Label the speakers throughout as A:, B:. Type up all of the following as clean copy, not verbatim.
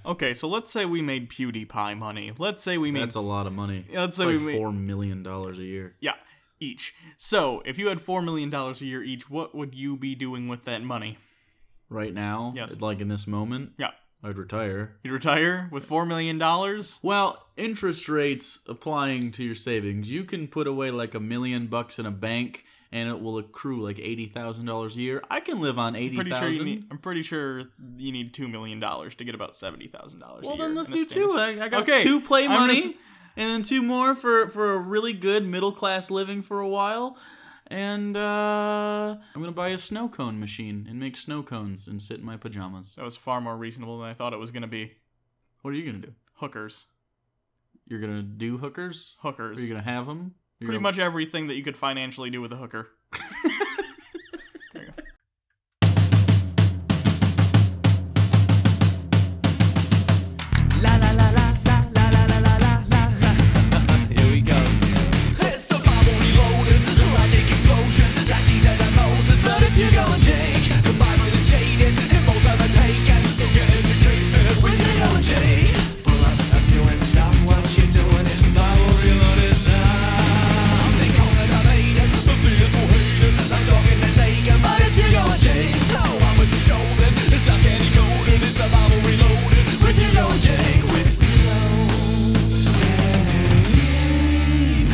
A: Okay, so let's say we made PewDiePie money. Let's say we made...
B: That's a lot of money.
A: Let's say
B: like
A: we made...
B: $4 million a year.
A: Yeah, each. So, if you had $4 million a year each, what would you be doing with that money?
B: Right now?
A: Yes.
B: Like in this moment?
A: Yeah.
B: I'd retire.
A: You'd retire with $4 million?
B: Well, interest rates applying to your savings. You can put away like $1 million in a bank, and it will accrue like $80,000 a year. I can live on $80,000.
A: I'm pretty sure you need $2 million to get about $70,000 a year.
B: Well, then let's
A: in a
B: do
A: standard-
B: 2. I got
A: Okay,
B: 2 play
A: I'm
B: money,
A: just-
B: and then 2 more for a really good middle class living for a while. And I'm gonna buy a snow cone machine and make snow cones and sit in my pajamas.
A: That was far more reasonable than I thought it was going to be.
B: What are you gonna do?
A: Hookers.
B: You're gonna do hookers?
A: Hookers.
B: Are you gonna have them?
A: Pretty much everything that you could financially do with a hooker. There you go.
C: La la la la la la la la la la la.
B: Here we go.
C: It's the Bible reloaded, logic explosion, like Jesus and Moses, but it's Hugo and Jake. The Bible is jaded, and most of it taken, so get educated with Hugo and Jake. Pull up a pew and stop what you're doing. It's Bible reloaded time. They call it unhated, the theist will hate it. I'm talking to taken, but it's Hugo and Jake. So I'm with the show then, it's not candy coated. It's the Bible reloaded with Hugo and Jake. With Hugo and Jake.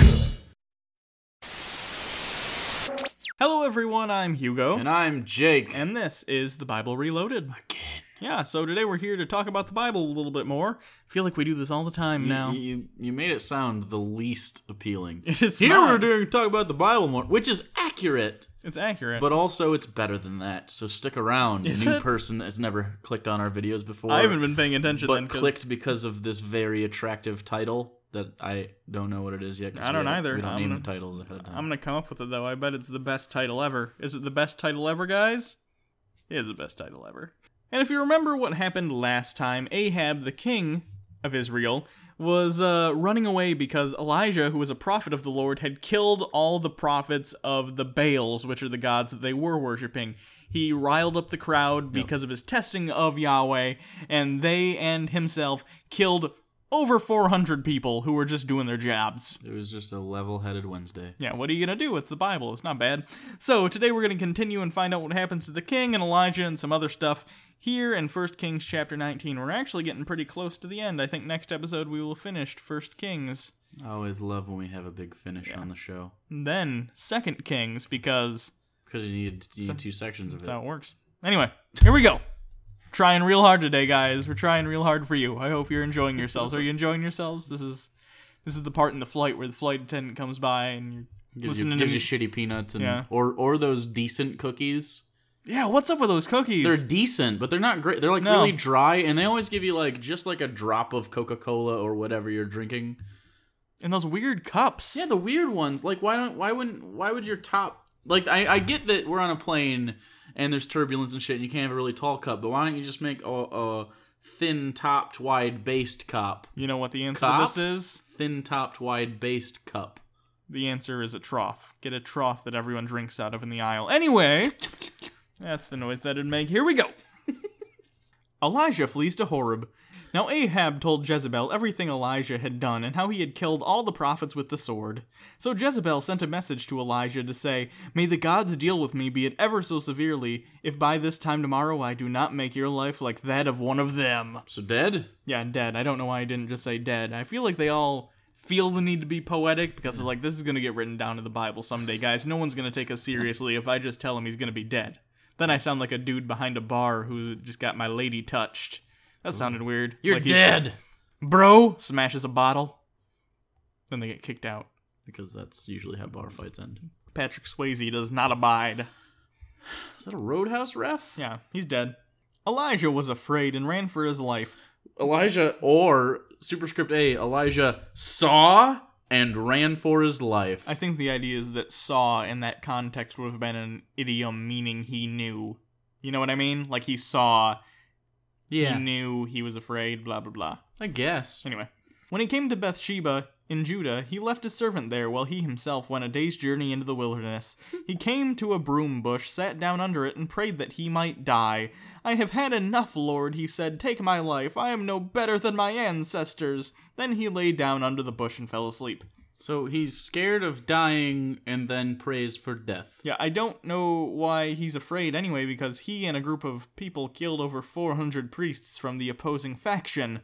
A: Hello, everyone. I'm Hugo.
B: And I'm Jake.
A: And this is the Bible Reloaded.
B: Again.
A: Yeah, so today we're here to talk about the Bible a little bit more. I feel like we do this all the time now.
B: You made it sound the least appealing.
A: It's
B: Here
A: not.
B: we're talk about the Bible more, which is accurate,
A: It's accurate.
B: but also it's better than that. So stick around.
A: Is
B: A new
A: it?
B: person that's never clicked on our videos before.
A: I haven't been paying attention
B: but
A: then. 'Cause
B: clicked because of this very attractive title that I don't know what it is yet. 'cause
A: I don't
B: we
A: either.
B: We don't
A: I'm
B: name
A: gonna-
B: the titles ahead of time.
A: I'm going to come up with it, though. I bet it's the best title ever. Is it the best title ever, guys? It is the best title ever. And if you remember what happened last time, Ahab, the king of Israel, was running away because Elijah, who was a prophet of the Lord, had killed all the prophets of the Baals, which are the gods that they were worshiping. He riled up the crowd because of his testing of Yahweh, and they and himself killed over 400 people who were just doing their jobs.
B: It was just a level-headed Wednesday.
A: Yeah, what are you going to do? It's the Bible. It's not bad. So, today we're going to continue and find out what happens to the king and Elijah and some other stuff here in 1 Kings chapter 19. We're actually getting pretty close to the end. I think next episode we will have finished 1 Kings.
B: I always love when we have a big finish on the show.
A: And then 2 Kings, because
B: Because you need 2 sections of
A: that's
B: it.
A: how it works. Anyway, here we go. Trying real hard today, guys. We're trying real hard for you. I hope you're enjoying yourselves. Are you enjoying yourselves? This is the part in the flight where the flight attendant comes by and you're listening
B: Gives
A: to
B: you
A: me.
B: shitty peanuts and
A: Yeah.
B: or those decent cookies.
A: Yeah, what's up with those cookies?
B: They're decent, but they're not great. They're like
A: No.
B: really dry, and they always give you like just like a drop of Coca-Cola or whatever you're drinking.
A: in those weird cups.
B: Yeah, the weird ones. Like why would your top like I get that we're on a plane and there's turbulence and shit and you can't have a really tall cup, but why don't you just make a thin topped wide based cup?
A: You know what the answer
B: Cop?
A: to this is?
B: Thin topped wide based cup.
A: The answer is a trough. Get a trough that everyone drinks out of in the aisle. Anyway, that's the noise that it'd make. Here we go. Elijah flees to Horeb. Now Ahab told Jezebel everything Elijah had done and how he had killed all the prophets with the sword. So Jezebel sent a message to Elijah to say, "May the gods deal with me, be it ever so severely, if by this time tomorrow I do not make your life like that of one of them."
B: So dead?
A: Yeah, dead. I don't know why I didn't just say dead. I feel like they all feel the need to be poetic because they're like, this is going to get written down in the Bible someday, guys. No one's going to take us seriously if I just tell him he's going to be dead. Then I sound like a dude behind a bar who just got my lady touched. That sounded weird.
B: You're
A: Like he's-
B: dead.
A: Bro smashes a bottle. Then they get kicked out.
B: Because that's usually how bar fights end.
A: Patrick Swayze does not abide.
B: Is that a Roadhouse ref?
A: Yeah, he's dead. Elijah was afraid and ran for his life.
B: Elijah, or superscript A, Elijah saw and ran for his life.
A: I think the idea is that saw in that context would have been an idiom meaning he knew. You know what I mean? Like he saw,
B: yeah,
A: he knew, he was afraid, blah, blah, blah.
B: I guess.
A: Anyway, when he came to Bathsheba, in Judah, he left his servant there while he himself went a day's journey into the wilderness. He came to a broom bush, sat down under it, and prayed that he might die. I have had enough, Lord, he said. Take my life. I am no better than my ancestors. Then he lay down under the bush and fell asleep.
B: So he's scared of dying and then prays for death.
A: Yeah, I don't know why he's afraid anyway, because he and a group of people killed over 400 priests from the opposing faction.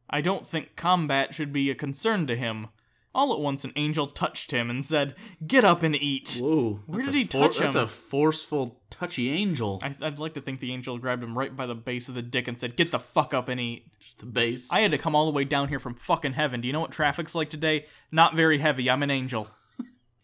A: I don't think combat should be a concern to him. All at once an angel touched him and said, "Get up and eat."
B: Whoa.
A: Where did he touch him?
B: That's a forceful, touchy angel.
A: I'd like to think the angel grabbed him right by the base of the dick and said, "Get the fuck up and eat."
B: Just the base.
A: I had to come all the way down here from fucking heaven. Do you know what traffic's like today? Not very heavy. I'm an angel.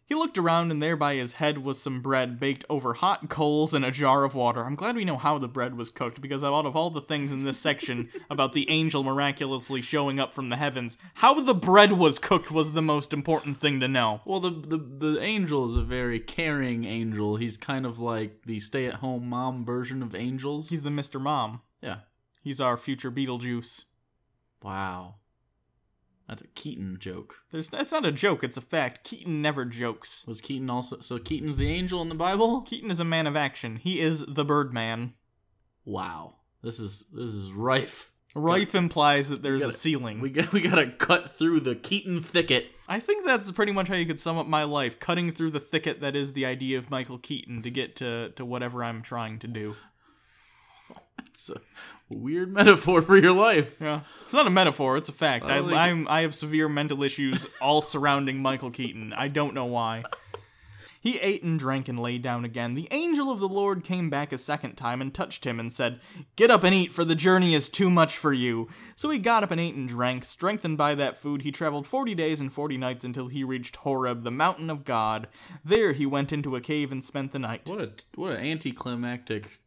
A: He looked around, and there by his head was some bread baked over hot coals and a jar of water. I'm glad we know how the bread was cooked, because out of all the things in this section about the angel miraculously showing up from the heavens, how the bread was cooked was the most important thing to know.
B: Well, the angel is a very caring angel. He's kind of like the stay-at-home mom version of angels.
A: He's the Mr. Mom.
B: Yeah.
A: He's our future Beetlejuice.
B: Wow. That's a Keaton joke.
A: It's not a joke, it's a fact. Keaton never jokes.
B: Was Keaton also... So Keaton's the angel in the Bible?
A: Keaton is a man of action. He is the Birdman.
B: Wow. This is rife.
A: Rife implies that there's a ceiling.
B: We gotta cut through the Keaton thicket.
A: I think that's pretty much how you could sum up my life. Cutting through the thicket that is the idea of Michael Keaton to get to whatever I'm trying to do.
B: It's a weird metaphor for your life.
A: Yeah. It's not a metaphor, it's a fact.
B: I
A: I have severe mental issues all surrounding Michael Keaton. I don't know why. He ate and drank and lay down again. The angel of the Lord came back a second time and touched him and said, "Get up and eat, for the journey is too much for you." So he got up and ate and drank. Strengthened by that food, he traveled 40 days and 40 nights until he reached Horeb, the mountain of God. There he went into a cave and spent the night.
B: What an anticlimactic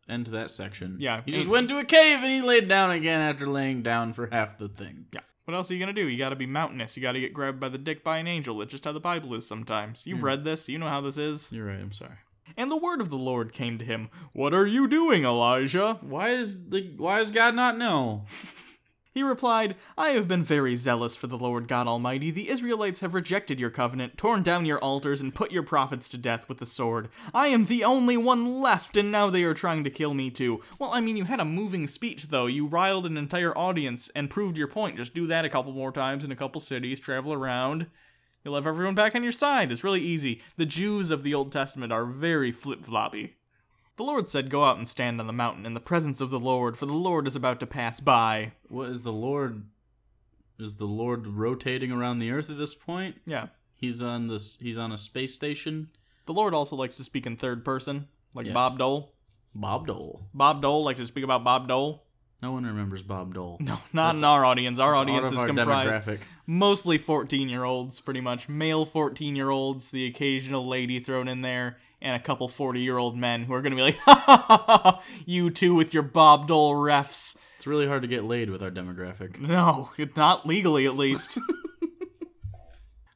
B: end to that section.
A: Yeah.
B: He just went to a cave and he laid down again after laying down for half the thing.
A: Yeah. What else are you gonna do? You gotta be mountainous. You gotta get grabbed by the dick by an angel. That's just how the Bible is sometimes. You've read this. You know how this is.
B: You're right, I'm sorry.
A: And the word of the Lord came to him. "What are you doing, Elijah?"
B: Why does God not know?
A: He replied, "I have been very zealous for the Lord God Almighty. The Israelites have rejected your covenant, torn down your altars, and put your prophets to death with the sword. I am the only one left, and now they are trying to kill me too." Well, I mean, you had a moving speech, though. You riled an entire audience and proved your point. Just do that a couple more times in a couple cities, travel around. You'll have everyone back on your side. It's really easy. The Jews of the Old Testament are very flip-floppy. The Lord said, "Go out and stand on the mountain in the presence of the Lord, for the Lord is about to pass by."
B: What is the Lord? Is the Lord rotating around the earth at this point?
A: Yeah.
B: He's on a space station.
A: The Lord also likes to speak in third person, like
B: Yes.
A: Bob Dole.
B: Bob Dole.
A: Bob Dole likes to speak about Bob Dole.
B: No one remembers Bob Dole.
A: No, not in our audience. Our audience
B: Out of
A: is
B: our
A: comprised
B: demographic.
A: mostly 14-year-olds, pretty much. Male 14-year-olds, the occasional lady thrown in there, and a couple 40-year-old men who are going to be like, "Ha ha ha ha, you two with your Bob Dole refs."
B: It's really hard to get laid with our demographic.
A: No, it's not legally at least.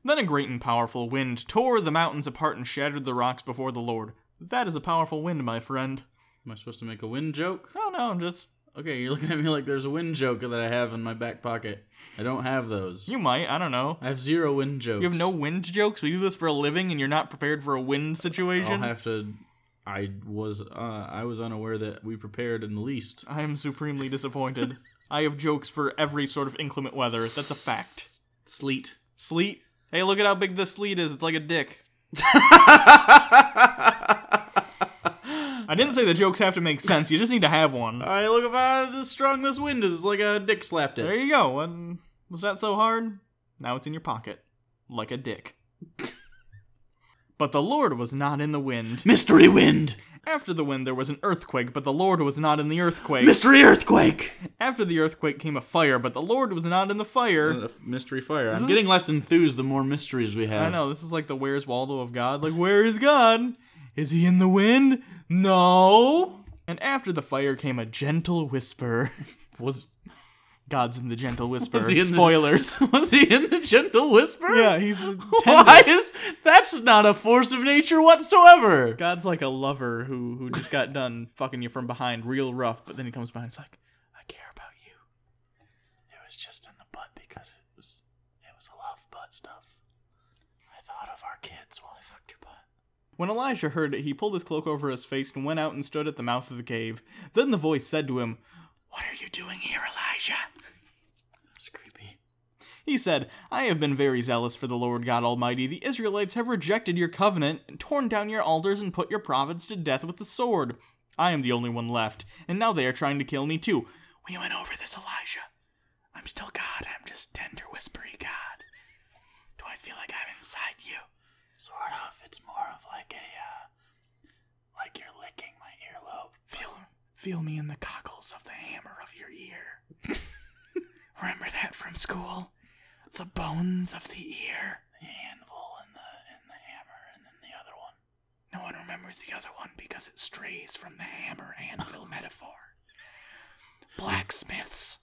A: Then a great and powerful wind tore the mountains apart and shattered the rocks before the Lord. That is a powerful wind, my friend.
B: Am I supposed to make a wind joke?
A: Oh, no, I'm just...
B: Okay, you're looking at me like there's a wind joke that I have in my back pocket. I don't have those.
A: You might, I don't know.
B: I have 0 wind jokes.
A: You have no wind jokes? We do this for a living and you're not prepared for a wind situation?
B: I'll have to... I was unaware that we prepared in the least.
A: I am supremely disappointed. I have jokes for every sort of inclement weather. That's a fact.
B: Sleet.
A: Sleet? Hey, look at how big this sleet is. It's like a dick. I didn't say the jokes have to make sense. You just need to have one.
B: Alright, look at how strong this wind is. It's like a dick slapped it.
A: There you go. Was that so hard? Now it's in your pocket. Like a dick. But the Lord was not in the wind.
B: Mystery wind!
A: After the wind there was an earthquake, but the Lord was not in the earthquake.
B: Mystery earthquake!
A: After the earthquake came a fire, but the Lord was not in the fire.
B: A mystery fire. I'm
A: is-
B: getting less enthused the more mysteries we have.
A: I know, this is like the Where's Waldo of God. Like, where is God? Is he in the wind? No. And after the fire came a gentle whisper.
B: Was
A: God's in the gentle whisper.
B: Was he in the-
A: Spoilers.
B: was he in the gentle whisper?
A: Yeah, he's
B: Why
A: tender.
B: that's not a force of nature whatsoever.
A: God's like a lover who just got done fucking you from behind real rough, but then he comes behind and it's like, "I care about you. It was just in the butt because it was
B: was a love butt stuff. I thought of our kids while I fucked your butt.
A: When Elijah heard it, he pulled his cloak over his face and went out and stood at the mouth of the cave. Then the voice said to him, "What are you doing here, Elijah?"
B: That was creepy.
A: He said, "I have been very zealous for the Lord God Almighty. The Israelites have rejected your covenant, and torn down your altars, and put your prophets to death with the sword. I am the only one left, and now they are trying to kill me too." "We went over this, Elijah. I'm still God. I'm just tender whispering God. Do I feel like I'm inside you?"
B: Sort of. It's more of like like you're licking my earlobe.
A: Feel me in the cockles of the hammer of your ear. Remember that from school? The bones of the ear.
B: The anvil and the hammer, and then the other one.
A: No one remembers the other one because it strays from the hammer anvil metaphor. Blacksmiths.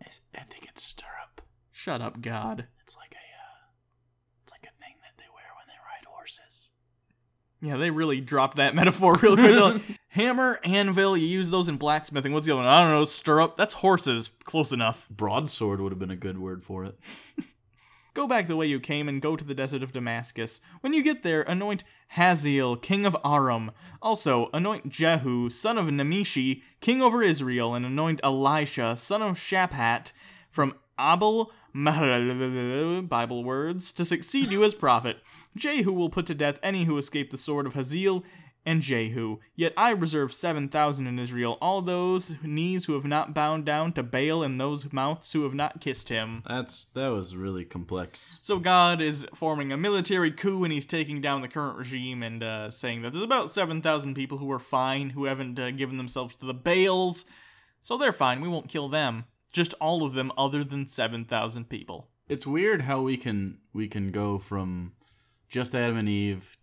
B: I think it's stirrup.
A: Shut up, God.
B: It's like a thing that they wear when they ride horses.
A: Yeah, they really dropped that metaphor real quick. Hammer, anvil, you use those in blacksmithing. What's the other one? I don't know, stirrup. That's horses. Close enough.
B: Broadsword would have been a good word for it.
A: Go back the way you came and go to the desert of Damascus. When you get there, anoint Hazael, king of Aram. Also, anoint Jehu, son of Nimishi, king over Israel, and anoint Elisha, son of Shaphat, from Abel Bible words, to succeed you as prophet. Jehu will put to death any who escape the sword of Hazael and Jehu. Yet I reserve 7,000 in Israel, all those knees who have not bowed down to Baal and those mouths who have not kissed him.
B: That was really complex.
A: So God is forming a military coup and he's taking down the current regime and saying that there's about 7,000 people who are fine, who haven't given themselves to the Baals. So they're fine, we won't kill them. Just all of them other than 7,000 people.
B: It's weird how we can go from just Adam and Eve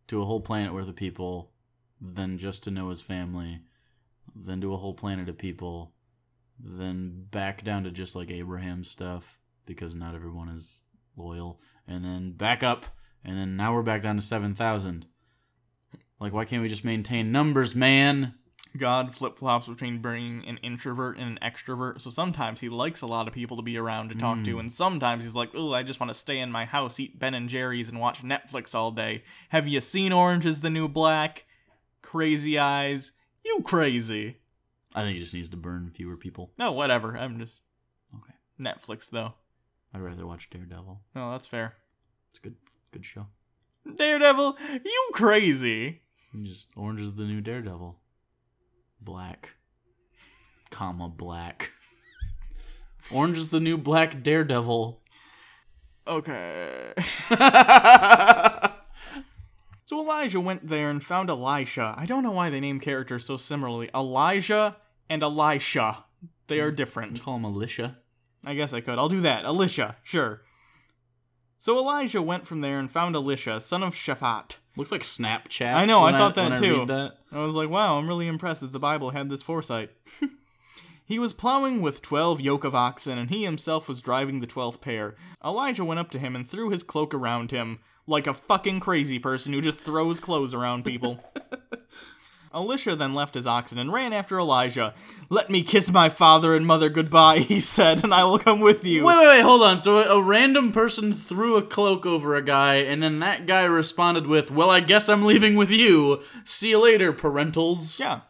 B: to a whole planet worth of people, then just to Noah's family, then to a whole planet of people, then back down to just like Abraham's stuff, because not everyone is loyal, and then back up, and then now we're back down to 7,000. Like, why can't we just maintain numbers, man?
A: God flip-flops between being an introvert and an extrovert, so sometimes he likes a lot of people to be around to talk to, and sometimes he's like, "Oh, I just want to stay in my house, eat Ben & Jerry's, and watch Netflix all day. Have you seen Orange is the New Black? Crazy Eyes? You crazy."
B: I think he just needs to burn fewer people.
A: No, whatever, I'm just...
B: Okay.
A: Netflix, though.
B: I'd rather watch Daredevil.
A: No, that's fair.
B: It's a good show.
A: Daredevil? You crazy.
B: Just Orange is the New Daredevil. Black. Black. Orange is the New Black Daredevil.
A: Okay. So Elijah went there and found Elisha. I don't know why they name characters so similarly. Elijah and Elisha. They are different.
B: You call him Alicia.
A: I guess I could. I'll do that. Elisha, sure. So Elijah went from there and found Elisha, son of Shaphat.
B: Looks like Snapchat.
A: I know, I thought that too.
B: I read that.
A: I was like, wow, I'm really impressed that the Bible had this foresight. He was plowing with 12 yoke of oxen, and he himself was driving the 12th pair. Elijah went up to him and threw his cloak around him, like a fucking crazy person who just throws clothes around people. Elisha then left his oxen and ran after Elijah. "Let me kiss my father and mother goodbye," he said, "and I will come with you."
B: Wait, hold on. So a random person threw a cloak over a guy, and then that guy responded with, "Well, I guess I'm leaving with you. See you later, parentals."
A: Yeah.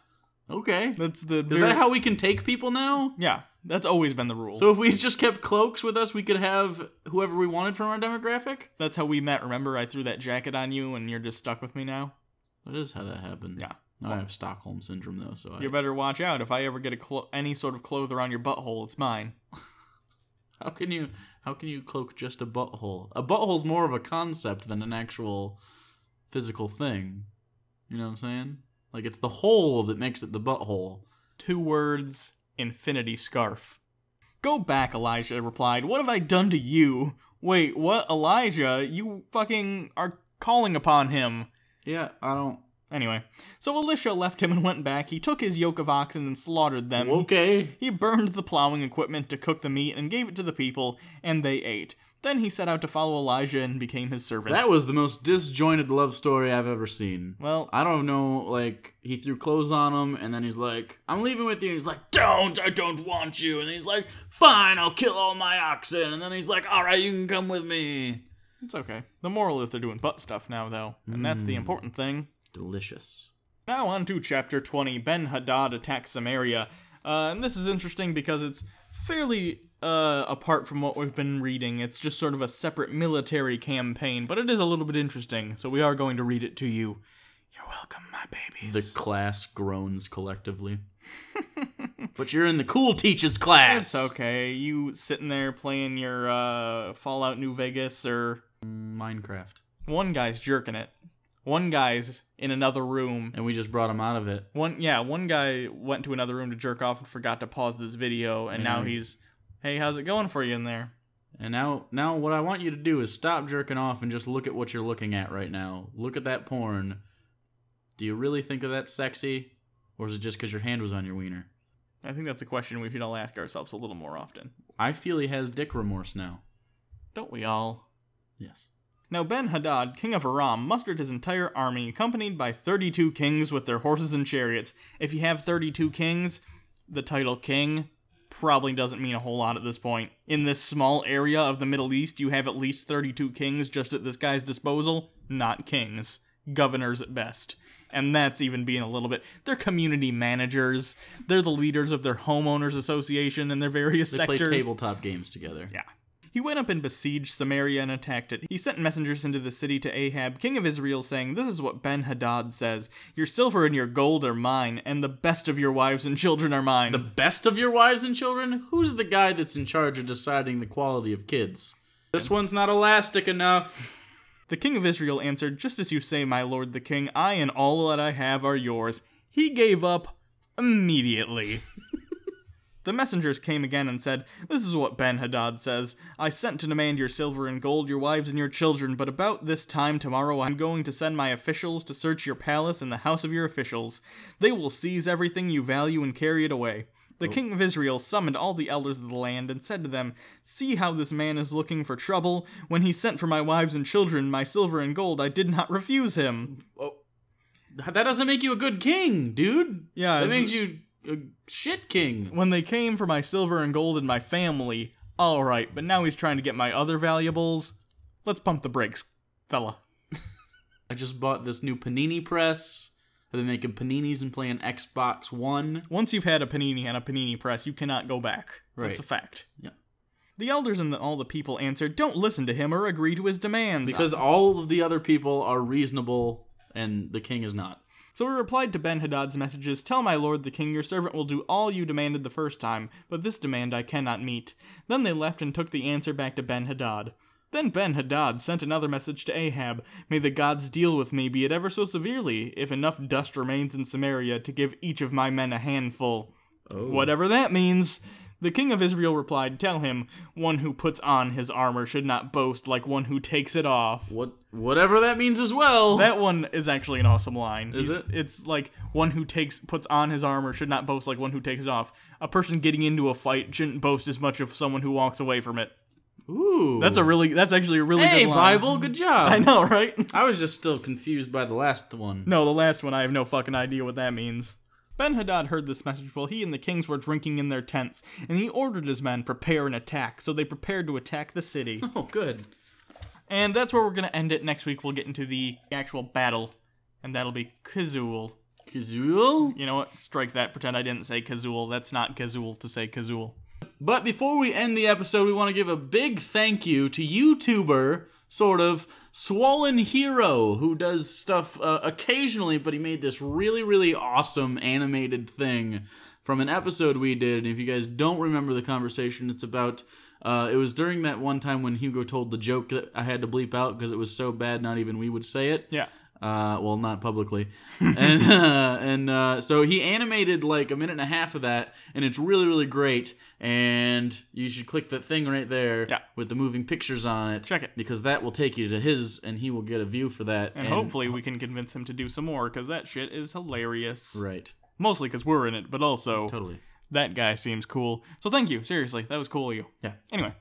B: Okay.
A: That's the...
B: Is that how we can take people now?
A: Yeah, that's always been the rule.
B: So if we just kept cloaks with us, we could have whoever we wanted from our demographic?
A: That's how we met, remember? I threw that jacket on you, and you're just stuck with me now?
B: That is how that happened.
A: Yeah.
B: I have Stockholm Syndrome, though, so
A: You better watch out. If I ever get any sort of cloth around your butthole, it's mine.
B: How can you cloak just a butthole? A butthole's more of a concept than an actual physical thing. You know what I'm saying? Like, it's the hole that makes it the butthole.
A: 2 words, infinity scarf. "Go back," Elijah replied. "What have I done to you?" "Wait, what, Elijah? You fucking are calling upon him."
B: Yeah, I don't
A: Anyway, so Elisha left him and went back. He took his yoke of oxen and slaughtered them.
B: Okay.
A: He burned the plowing equipment to cook the meat and gave it to the people, and they ate. Then he set out to follow Elijah and became his servant.
B: That was the most disjointed love story I've ever seen.
A: Well,
B: I don't know, like, he threw clothes on him, and then he's like, I'm leaving with you. And he's like, I don't want you. And he's like, fine, I'll kill all my oxen. And then he's like, all right, you can come with me.
A: it's okay. The moral is they're doing butt stuff now, though, and that's the important thing.
B: Delicious.
A: Now on to chapter 20, Ben-Hadad attacks Samaria. And this is interesting because it's fairly apart from what we've been reading. It's just sort of a separate military campaign, but it is a little bit interesting, so we are going to read it to you. You're welcome, my babies.
B: The class groans collectively. But you're in the cool teacher's class.
A: It's okay. You sitting there playing your Fallout New Vegas, or...
B: Minecraft.
A: One guy's jerking it. One guy's in another room.
B: And we just brought him out of it.
A: One guy went to another room to jerk off and forgot to pause this video, and now he's, hey, how's it going for you in there?
B: And now what I want you to do is stop jerking off and just look at what you're looking at right now. Look at that porn. Do you really think that that's sexy? Or is it just because your hand was on your wiener?
A: I think that's a question we should all ask ourselves a little more often.
B: I feel he has dick remorse now.
A: Don't we all?
B: Yes.
A: Now Ben-Hadad, king of Aram, mustered his entire army, accompanied by 32 kings with their horses and chariots. If you have 32 kings, the title king probably doesn't mean a whole lot at this point. In this small area of the Middle East, you have at least 32 kings just at this guy's disposal. Not kings. Governors at best. And that's even being a little bit... They're community managers. They're the leaders of their homeowners association and their various sectors.
B: They play tabletop games together.
A: Yeah. He went up and besieged Samaria and attacked it. He sent messengers into the city to Ahab, king of Israel, saying, "This is what Ben-Hadad says. Your silver and your gold are mine, and the best of your wives and children are mine."
B: The best of your wives and children? Who's the guy that's in charge of deciding the quality of kids? This one's not elastic enough.
A: The king of Israel answered, "Just as you say, my lord the king, I and all that I have are yours." He gave up immediately. The messengers came again and said, "This is what Ben-Hadad says. I sent to demand your silver and gold, your wives and your children, but about this time tomorrow I'm going to send my officials to search your palace and the house of your officials. They will seize everything you value and carry it away." The king of Israel summoned all the elders of the land and said to them, "See how this man is looking for trouble. When he sent for my wives and children, my silver and gold, I did not refuse him."
B: Oh, that doesn't make you a good king, dude.
A: Yeah,
B: that makes you a shit king.
A: When they came for my silver and gold and my family, alright, but now he's trying to get my other valuables. Let's pump the brakes, fella.
B: I just bought this new panini press. I've been making paninis and playing Xbox One.
A: Once you've had a panini and a panini press, you cannot go back.
B: Right.
A: That's a fact.
B: Yeah.
A: The elders and all the people answered, "Don't listen to him or agree to his demands."
B: Because all of the other people are reasonable and the king is not.
A: So he replied to Ben-Hadad's messages, "Tell my lord the king, your servant will do all you demanded the first time, but this demand I cannot meet." Then they left and took the answer back to Ben-Hadad. Then Ben-Hadad sent another message to Ahab, "May the gods deal with me, be it ever so severely, if enough dust remains in Samaria to give each of my men a handful."
B: Oh.
A: Whatever that means. The king of Israel replied, "Tell him, one who puts on his armor should not boast like one who takes it off."
B: Whatever that means as well.
A: That one is actually an awesome line.
B: Is it?
A: It's like, one who puts on his armor should not boast like one who takes it off. A person getting into a fight shouldn't boast as much of someone who walks away from it.
B: Ooh.
A: That's actually a really
B: Hey,
A: good line.
B: Bible, good job.
A: I know, right?
B: I was just still confused by the last one.
A: No, the last one, I have no fucking idea what that means. Ben-Hadad heard this message while he and the kings were drinking in their tents, and he ordered his men prepare an attack, so they prepared to attack the city.
B: Oh, good.
A: And that's where we're going to end it. Next week we'll get into the actual battle, and that'll be Kazul.
B: Kazul?
A: You know what? Strike that. Pretend I didn't say Kazul. That's not Kazul to say Kazul.
B: But before we end the episode, we want to give a big thank you to YouTuber, sort of, Swollen Hero, who does stuff occasionally, but he made this really, really awesome animated thing from an episode we did. And if you guys don't remember the conversation, it's about... it was during that one time when Hugo told the joke that I had to bleep out because it was so bad not even we would say it.
A: Yeah.
B: Well, not publicly. And so he animated like a minute and a half of that, and it's really, really great. And you should click that thing right there with the moving pictures on it.
A: Check it.
B: Because that will take you to his, and he will get a view for that.
A: And hopefully we can convince him to do some more, because that shit is hilarious.
B: Right.
A: Mostly because we're in it, but also
B: Totally.
A: that guy seems cool. So thank you. Seriously, that was cool of you.
B: Yeah.
A: Anyway.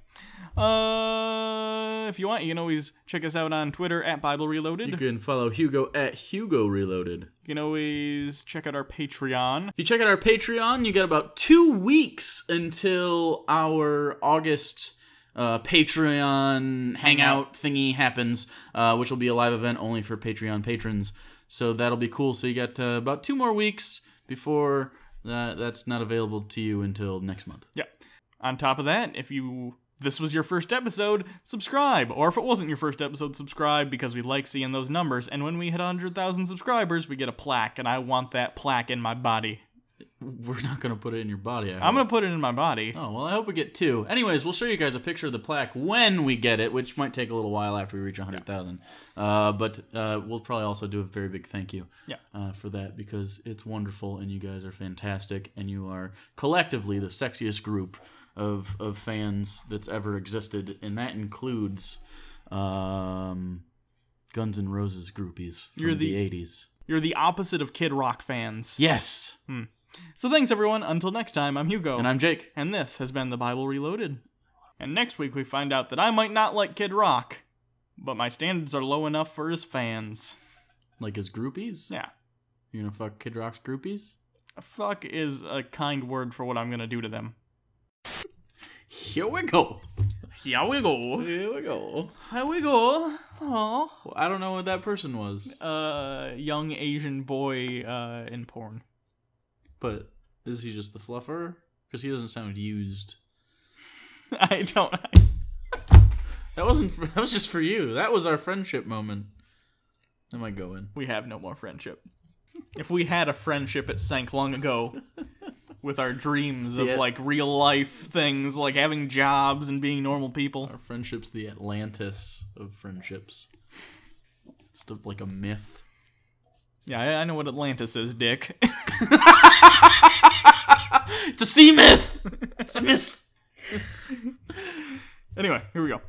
A: If you want, you can always check us out on Twitter at Bible Reloaded.
B: You can follow Hugo at Hugo Reloaded.
A: You can always check out our Patreon.
B: If you check out our Patreon, you got about 2 weeks until our August Patreon hangout thingy happens, which will be a live event only for Patreon patrons. So that'll be cool. So you got about 2 more weeks before that's not available to you until next month.
A: Yeah. On top of that, if this was your first episode, subscribe. Or if it wasn't your first episode, subscribe, because we like seeing those numbers. And when we hit 100,000 subscribers, we get a plaque, and I want that plaque in my body.
B: We're not going to put it in your body.
A: I'm going to put it in my body.
B: Oh, well, I hope we get 2. Anyways, we'll show you guys a picture of the plaque when we get it, which might take a little while after we reach 100,000. But we'll probably also do a very big thank you for that, because it's wonderful, and you guys are fantastic, and you are collectively the sexiest group of fans that's ever existed, and that includes Guns N' Roses groupies from the 80s.
A: You're the opposite of Kid Rock fans.
B: Yes!
A: So thanks, everyone. Until next time, I'm Hugo.
B: And I'm Jake.
A: And this has been The Bible Reloaded. And next week we find out that I might not like Kid Rock, but my standards are low enough for his fans.
B: Like his groupies?
A: Yeah.
B: You gonna fuck Kid Rock's groupies?
A: Fuck is a kind word for what I'm gonna do to them.
B: Here we go.
A: Here we go.
B: Here we go.
A: Here we go. Oh.
B: Well, I don't know what that person was.
A: Young Asian boy in porn.
B: But is he just the fluffer? Because he doesn't sound used.
A: I don't.
B: That was just for you. That was our friendship moment. Am I going?
A: We have no more friendship. If we had a friendship, it sank long ago. With our dreams of like real life things, like having jobs and being normal people.
B: Our friendship's the Atlantis of friendships. Just like a myth.
A: Yeah, I know what Atlantis is, Dick.
B: It's a sea myth! It's a myth!
A: Anyway, here we go.